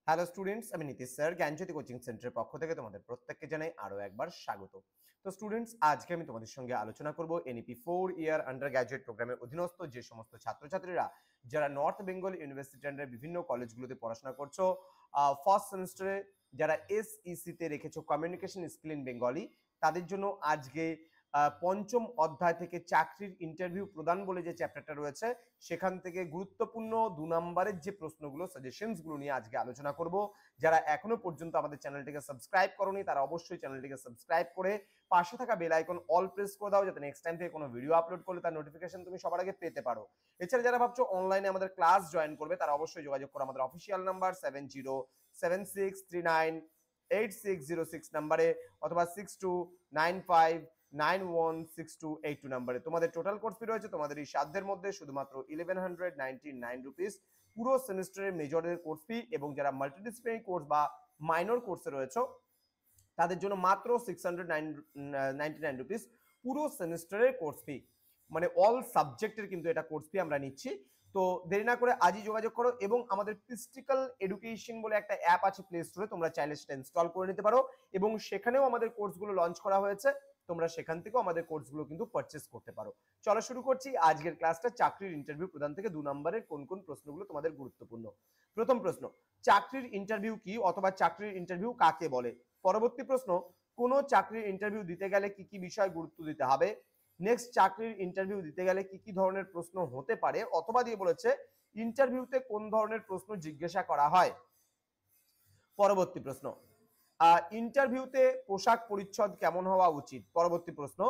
Hello students, আমি Nitish sir জ্ঞানজ্যোতি coaching সেন্টারের পক্ষ থেকে তোমাদের প্রত্যেককে জানাই আরো একবার স্বাগত। তো স্টুডেন্টস, আজকে আমি তোমাদের সঙ্গে আলোচনা করব এনইপি 4 ইয়ার আন্ডার গ্র্যাজুয়েট প্রোগ্রামের অধীনস্থ যে সমস্ত ছাত্রছাত্রীরা যারা নর্থ বেঙ্গল ইউনিভার্সিটি আন্ডার বিভিন্ন কলেজগুলোতে পড়াশোনা করছো, ফার্স্ট সেমিস্টারে যারা এসইসি তে রেখেছো কমিউনিকেশন স্কিল ইন বেঙ্গলি, তাদের জন্য আজকে পঞ্চম অধ্যায় থেকে চাকরির ইন্টারভিউ প্রদান বলে যে চ্যাপ্টারটা রয়েছে সেখান থেকে গুরুত্বপূর্ণ 2 নম্বরের যে প্রশ্নগুলো সাজেশনস গুলো নিয়ে আজকে আলোচনা করব। যারা এখনো পর্যন্ত আমাদের চ্যানেলটিকে সাবস্ক্রাইব করোনি তারা অবশ্যই চ্যানেলটিকে সাবস্ক্রাইব করে পাশে থাকা বেল আইকন অল প্রেস করে দাও, যাতে নেক্সট টাইম থেকে কোনো ভিডিও আপলোড করলে তার নোটিফিকেশন তুমি সবার আগে পেতে পারো। এছাড়া যারা ভাবছো অনলাইনে আমাদের ক্লাস জয়েন করবে তারা অবশ্যই যোগাযোগ করো আমাদের অফিসিয়াল নাম্বার 7076398606 নাম্বারে অথবা 6295916282 নাম্বারে। তোমাদের টোটাল কোর্স ফি রয়েছে তোমাদের এই সাধ্যের মধ্যে শুধুমাত্র 1199 রুপিস পুরো সেমিস্টারের মেজরের কোর্স ফি, এবং যারা মাল্টিডিসিপ্লিনারি কোর্স বা মাইনর কোর্সে রয়েছে তাদের জন্য মাত্র 699 রুপিস পুরো সেমিস্টারের কোর্স ফি, মানে অল সাবজেক্টের কিন্তু এটা কোর্স ফি আমরা নিচ্ছি। তো দেরি না করে আজই যোগাযোগ করো, এবং আমাদের পিস্টিক্যাল এডুকেশন বলে একটা অ্যাপ আছে প্লে স্টোরে, তোমরা চাইলে সেটা ইনস্টল করে নিতে পারো, এবং সেখানেও আমাদের কোর্সগুলো লঞ্চ করা হয়েছে, তোমরা সেখান থেকেও আমাদের কোর্সগুলো কিন্তু পারচেস করতে পারো। চলো শুরু করছি আজকের ক্লাসটা। চাকরির ইন্টারভিউ প্রদান থেকে 2 নম্বরের কোন কোন প্রশ্নগুলো তোমাদের গুরুত্বপূর্ণ। প্রথম প্রশ্ন, চাকরির ইন্টারভিউ কি অথবা চাকরির ইন্টারভিউ কাকে বলে? পরবর্তী প্রশ্ন, কোন চাকরির ইন্টারভিউ দিতে গেলে কি কি বিষয় গুরুত্ব দিতে হবে? নেক্সট, চাকরির ইন্টারভিউ দিতে গেলে কি কি ধরনের প্রশ্ন হতে পারে অথবা দিয়ে বলেছে ইন্টারভিউতে কোন ধরনের প্রশ্ন জিজ্ঞাসা করা হয়। পরবর্তী প্রশ্ন, ইন্টারভিউতে পোশাক পরিচ্ছদ কেমন হওয়া উচিত? পরবর্তী প্রশ্ন,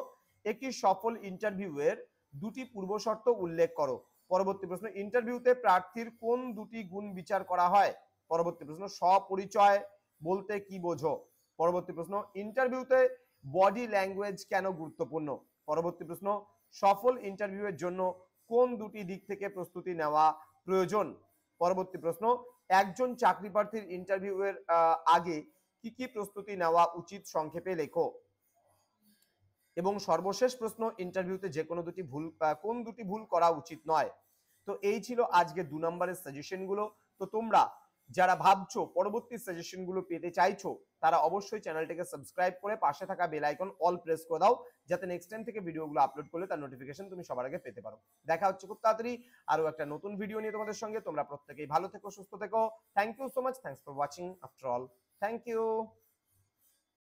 একটি সফল ইন্টারভিউয়ের 2টি পূর্বশর্ত উল্লেখ করো। পরবর্তী প্রশ্ন, ইন্টারভিউতে প্রার্থীর কোন 2টি গুণ বিচার করা হয়? পরবর্তী প্রশ্ন, স্বপরিচয় বলতে কি বোঝো? পরবর্তী প্রশ্ন, ইন্টারভিউতে বডি ল্যাঙ্গুয়েজ কেন গুরুত্বপূর্ণ? পরবর্তী প্রশ্ন, সফল ইন্টারভিউয়ের জন্য কোন 2টি দিক থেকে প্রস্তুতি নেওয়া প্রয়োজন? পরবর্তী প্রশ্ন, একজন চাকরি প্রার্থীর ইন্টারভিউয়ের আগে কি কি প্রস্তুতি নেওয়া উচিত সংক্ষেপে লেখো। এবং সর্বশেষ প্রশ্ন, ইন্টারভিউতে যে কোনো কোন 2টি ভুল করা উচিত নয়। তো এই ছিল আজকে 2 নম্বরের সাজেশনগুলো। তো তোমরা যারা ভাবছো পরবর্তী সাজেশনগুলো পেতে চাইছো তারা অবশ্যই চ্যানেলটিকে সাবস্ক্রাইব করে পাশে থাকা বেল আইকন অল প্রেস করে দাও, যাতে নেক্সট টাইম থেকে ভিডিওগুলো আপলোড করলে তার নোটিফিকেশন তুমি সবার আগে পেতে পারো। দেখা হচ্ছে খুব তাড়াতাড়ি আরো একটা নতুন ভিডিও নিয়ে তোমাদের সঙ্গে। তোমরা প্রত্যেকেই ভালো থেকো, সুস্থ থেকো। Thank you so much, thanks for watching after all, thank you.